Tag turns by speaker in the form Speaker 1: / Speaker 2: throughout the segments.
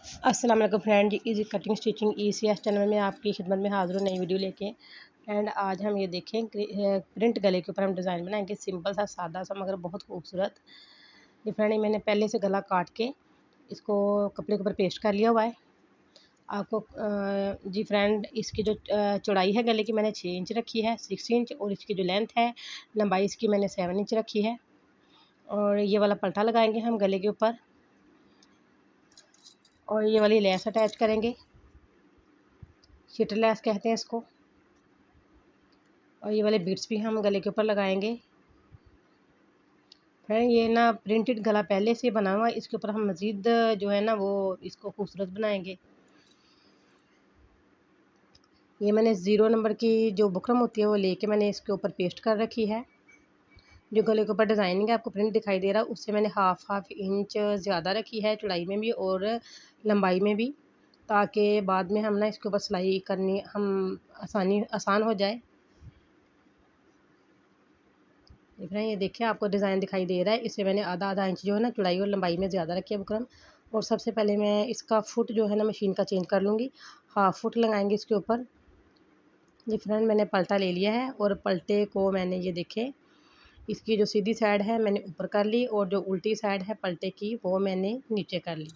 Speaker 1: अस्सलाम वालेकुम friend, easy cutting stitching ECS channel में आपकी खिदमत में हाजिर हूँ नई वीडियो लेके। एंड आज हम ये देखें प्रिंट गले के ऊपर हम डिज़ाइन बनाएंगे, सिंपल सा सादा सा मगर बहुत खूबसूरत। ये फ्रेंड मैंने पहले से गला काट के इसको कपड़े के ऊपर पेस्ट कर लिया हुआ है। आपको जी फ्रेंड, इसकी जो चौड़ाई है गले की मैंने 6 इंच रखी है, 6 इंच, और इसकी जो लेंथ है लंबाई इसकी मैंने 7 इंच रखी है। और ये वाला पल्टा लगाएंगे हम गले के ऊपर, और ये वाली लेस अटैच करेंगे, शिटर लेस कहते हैं इसको। और ये वाले बीट्स भी हम गले के ऊपर लगाएंगे। फ्रेंड ये ना प्रिंटेड गला पहले से बना हुआ है, इसके ऊपर हम मज़ीद जो है ना वो इसको खूबसूरत बनाएंगे। ये मैंने 0 नंबर की जो बुकरम होती है वो लेके मैंने इसके ऊपर पेस्ट कर रखी है। जो गले के ऊपर डिज़ाइनिंग है आपको प्रिंट दिखाई दे रहा है, उससे मैंने हाफ इंच ज़्यादा रखी है, चौड़ाई में भी और लंबाई में भी, ताकि बाद में हम ना इसके ऊपर सिलाई करनी हम आसान हो जाए। देख रहे हैं, ये देखिए आपको डिज़ाइन दिखाई दे रहा है। इससे मैंने आधा इंच जो है ना चौड़ाई और लंबाई में ज़्यादा रखी है बुकरम। और सबसे पहले मैं इसका फुट जो है ना मशीन का चेंज कर लूँगी, हाफ फुट लगाएंगे इसके ऊपर। ये फ्रेंड मैंने पलटा ले लिया है, और पलटे को मैंने ये देखे इसकी जो सीधी साइड है मैंने ऊपर कर ली, और जो उल्टी साइड है पलटे की वो मैंने नीचे कर ली।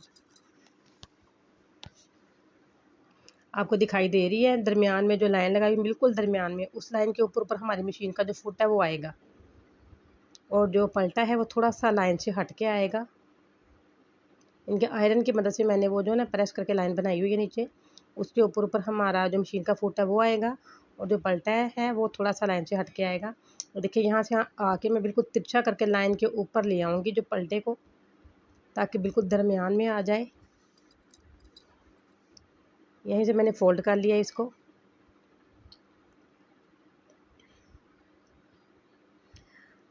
Speaker 1: आपको दिखाई दे रही है दरमियान में जो लाइन लगाई बिल्कुल दरमियान में, उस लाइन के ऊपर हमारी मशीन का जो फुट है वो आएगा, और जो पलटा है वो थोड़ा सा लाइन से हट के आएगा। इनके आयरन की मदद से मैंने वो जो है ना प्रेस करके लाइन बनाई हुई है नीचे, उसके ऊपर हमारा जो मशीन का फुट है वो आएगा, और जो पलटा है वो थोड़ा सा लाइन से हट के आएगा। और देखिए यहाँ से आके मैं बिल्कुल तिरछा करके लाइन के ऊपर ले आऊँगी जो पलटे को, ताकि बिल्कुल दरमियान में आ जाए। यहीं से मैंने फोल्ड कर लिया इसको।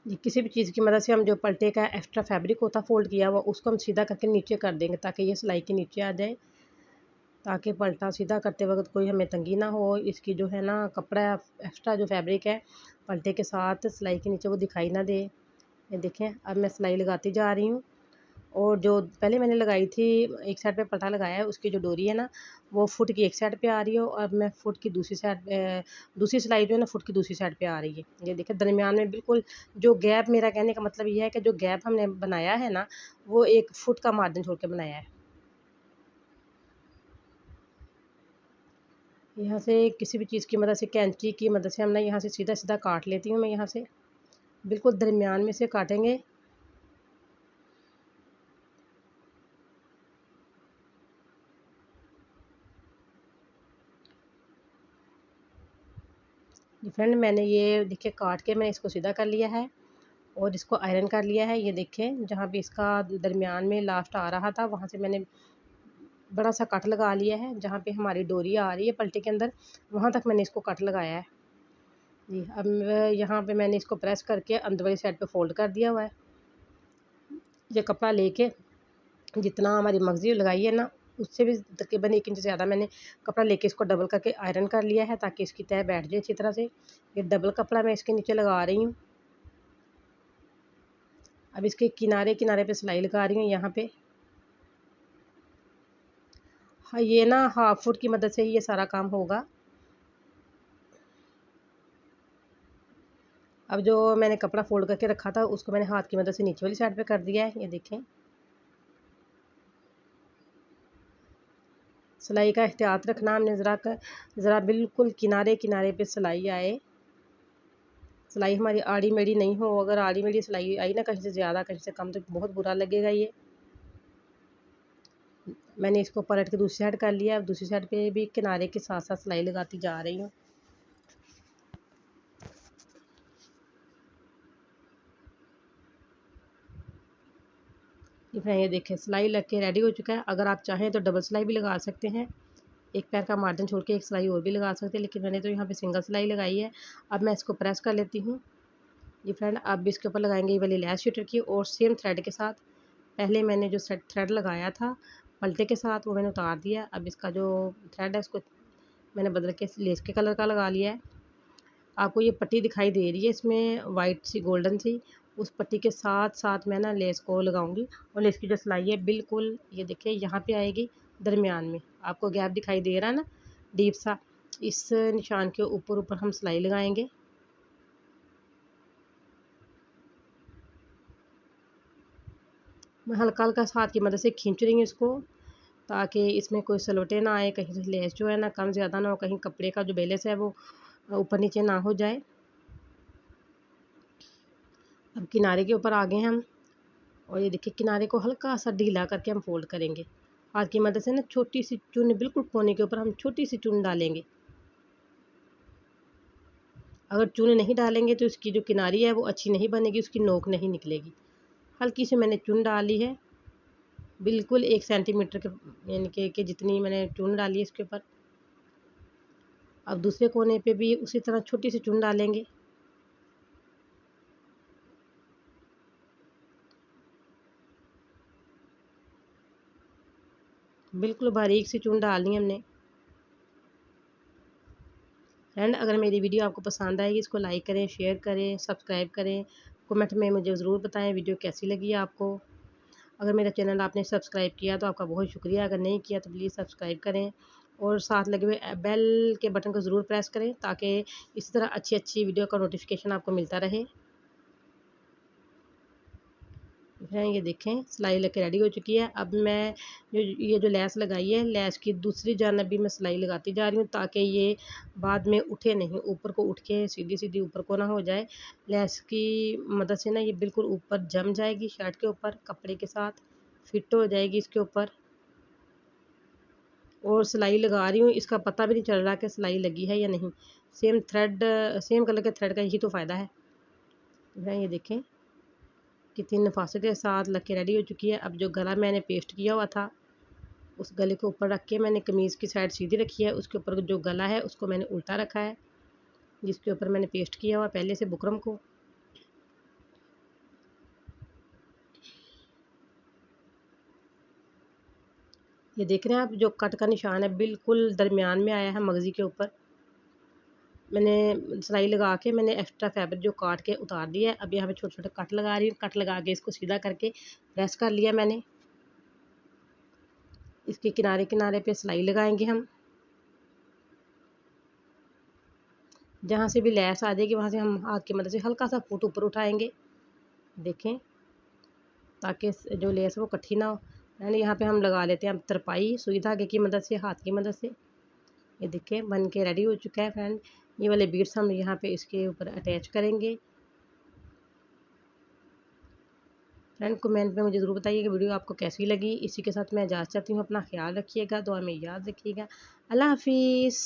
Speaker 1: ये किसी भी चीज़ की मदद से हम जो पलटे का एक्स्ट्रा फैब्रिक होता फोल्ड किया हुआ उसको हम सीधा करके नीचे कर देंगे, ताकि ये सिलाई के नीचे आ जाए, ताकि पलटा सीधा करते वक्त कोई हमें तंगी ना हो। इसकी जो है ना कपड़ा एक्स्ट्रा जो फैब्रिक है पलटे के साथ सिलाई के नीचे वो दिखाई ना दे। ये देखें, अब मैं सिलाई लगाती जा रही हूँ। और जो पहले मैंने लगाई थी एक साइड पे पलटा लगाया है, उसकी जो डोरी है ना वो फुट की एक साइड पे आ रही है, और मैं फुट की दूसरी साइड दूसरी सिलाई जो है ना फुट की दूसरी साइड पे आ रही है। ये देखिए दरमियान में बिल्कुल जो गैप, मेरा कहने का मतलब ये है कि जो गैप हमने बनाया है ना वो 1 फुट का मार्जिन छोड़ के बनाया है। यहाँ से किसी भी चीज़ की मदद से, कैंची की मदद से हम ना यहाँ से सीधा सीधा काट लेती हूँ मैं, यहाँ से बिल्कुल दरमियान में से काटेंगे। फ्रेंड मैंने ये देखिए काट के मैं इसको सीधा कर लिया है, और इसको आयरन कर लिया है। ये देखें जहाँ पे इसका दरमियान में लास्ट आ रहा था वहाँ से मैंने बड़ा सा कट लगा लिया है, जहाँ पे हमारी डोरी आ रही है पलटे के अंदर वहाँ तक मैंने इसको कट लगाया है। जी अब यहाँ पे मैंने इसको प्रेस करके अंदर वाली साइड पे फोल्ड कर दिया हुआ है। ये कपड़ा लेके जितना हमारी मर्जी लगाई है ना उससे भी तकरीबन 1 इंच ज़्यादा मैंने कपड़ा लेके इसको डबल करके आयरन कर लिया है, ताकि इसकी तह बैठ जाए अच्छी तरह से। ये डबल कपड़ा मैं इसके नीचे लगा रही हूँ। अब इसके किनारे किनारे पे सिलाई लगा रही हूँ यहाँ पे। हाँ, ये ना हाफ फुट की मदद से ही ये सारा काम होगा। अब जो मैंने कपड़ा फोल्ड करके रखा था उसको मैंने हाथ की मदद से नीचे वाली साइड पे कर दिया है। ये देखें, सिलाई का एहतियात रखना हमने ज़रा बिल्कुल किनारे किनारे पे सिलाई आए, सिलाई हमारी आड़ी मेढ़ी नहीं हो। अगर आड़ी मेढ़ी सिलाई आई ना कहीं से ज़्यादा कहीं से कम तो बहुत बुरा लगेगा। ये मैंने इसको पलट के दूसरी साइड कर लिया, अब दूसरी साइड पे भी किनारे के साथ साथ सिलाई लगाती जा रही हूँ। ये देखें सिलाई लग के रेडी हो चुका है। अगर आप चाहें तो डबल सिलाई भी लगा सकते हैं, एक पैर का मार्जिन छोड़ के एक सिलाई और भी लगा सकते हैं, लेकिन मैंने तो यहाँ पे सिंगल सिलाई लगाई है। अब मैं इसको प्रेस कर लेती हूँ। ये फ्रेंड अब इसके ऊपर लगाएंगे ये वाली लैस शूटर की, और सेम थ्रेड के साथ पहले मैंने जो थ्रेड लगाया था पलटे के साथ वो मैंने उतार दिया। अब इसका जो थ्रेड है उसको मैंने बदल के लेस के कलर का लगा लिया है। आपको ये पट्टी दिखाई दे रही है इसमें वाइट सी गोल्डन सी, उस पट्टी के साथ साथ मैं ना लेस को लगाऊंगी, और लेस की जो सिलाई है बिल्कुल ये देखिए यहाँ पे आएगी, दरमियान में, आपको गैप दिखाई दे रहा है ना डीप सा, इस निशान के ऊपर ऊपर हम सिलाई लगाएंगे। मैं हल्का हल्का हाथ की मदद से खींच रही हूँ इसको, ताकि इसमें कोई सलोटे ना आए, कहीं से लेस जो है ना कम ज़्यादा ना हो, कहीं कपड़े का जो बेलेस है वो ऊपर नीचे ना हो जाए। अब किनारे के ऊपर आ गए हम, और ये देखिए किनारे को हल्का सा ढीला करके हम फोल्ड करेंगे हाथ की मदद से ना, छोटी सी चुन बिल्कुल कोने के ऊपर हम छोटी सी चुन डालेंगे। अगर चुन नहीं डालेंगे तो इसकी जो किनारी है वो अच्छी नहीं बनेगी, उसकी नोक नहीं निकलेगी। हल्की सी मैंने चुन डाली है, बिल्कुल 1 सेंटीमीटर के यानी कि जितनी मैंने चुन डाली है इसके ऊपर। अब दूसरे कोने पे भी उसी तरह छोटी सी चुन डालेंगे। बिल्कुल बारीक सी चुन डालनी हमने। फ्रेंड, अगर मेरी वीडियो आपको पसंद आएगी इसको लाइक करें, शेयर करें, सब्सक्राइब करें, कमेंट में मुझे ज़रूर बताएं वीडियो कैसी लगी आपको। अगर मेरा चैनल आपने सब्सक्राइब किया तो आपका बहुत शुक्रिया, अगर नहीं किया तो प्लीज़ सब्सक्राइब करें और साथ लगे हुए बेल के बटन को ज़रूर प्रेस करें, ताकि इसी तरह अच्छी अच्छी वीडियो का नोटिफिकेशन आपको मिलता रहे। ये देखें सिलाई लग के रेडी हो चुकी है। अब मैं ये जो लेस लगाई है, लेस की दूसरी जानब भी मैं सिलाई लगाती जा रही हूँ, ताकि ये बाद में उठे नहीं, ऊपर को उठ के सीधी सीधी ऊपर को ना हो जाए। लेस की मदद से ना ये बिल्कुल ऊपर जम जाएगी, शर्ट के ऊपर कपड़े के साथ फिट हो जाएगी इसके ऊपर। और सिलाई लगा रही हूँ, इसका पता भी नहीं चल रहा कि सिलाई लगी है या नहीं। सेम कलर के थ्रेड का यही तो फ़ायदा है। ये देखें कितनी नफासत के साथ लग के रेडी हो चुकी है। अब जो गला मैंने पेस्ट किया हुआ था, उस गले को ऊपर रख के मैंने कमीज़ की साइड सीधी रखी है, उसके ऊपर जो गला है उसको मैंने उल्टा रखा है, जिसके ऊपर मैंने पेस्ट किया हुआ पहले से बुकरम को। ये देख रहे हैं आप, जो कट का निशान है बिल्कुल दरमियान में आया है मगज़ी के ऊपर। मैंने सिलाई लगा के मैंने एक्स्ट्रा फैब्रिक जो काट के उतार दिया है। अब यहाँ पे छोटे छोटे कट लगा रही हूँ, कट लगा के इसको सीधा करके प्रेस कर लिया मैंने। इसके किनारे किनारे पे सिलाई लगाएंगे हम, जहाँ से भी लैस आ जाएगी वहाँ से हम हाथ की मदद से हल्का सा फुट ऊपर उठाएंगे, देखें, ताकि जो लेस है वो इकट्ठी ना हो। यानी यहाँ पे हम लगा लेते हैं अब तरपाई सुई धागे की मदद से, हाथ की मदद से। ये देखें बन के रेडी हो चुका है फ्रेंड। ये वाले बीड्स हम यहाँ पे इसके ऊपर अटैच करेंगे। फ्रेंड कमेंट में मुझे ज़रूर बताइए कि वीडियो आपको कैसी लगी। इसी के साथ मैं इजाज़त चाहती हूँ, अपना ख्याल रखिएगा, दुआ में याद रखिएगा। अल्लाह हाफिज़।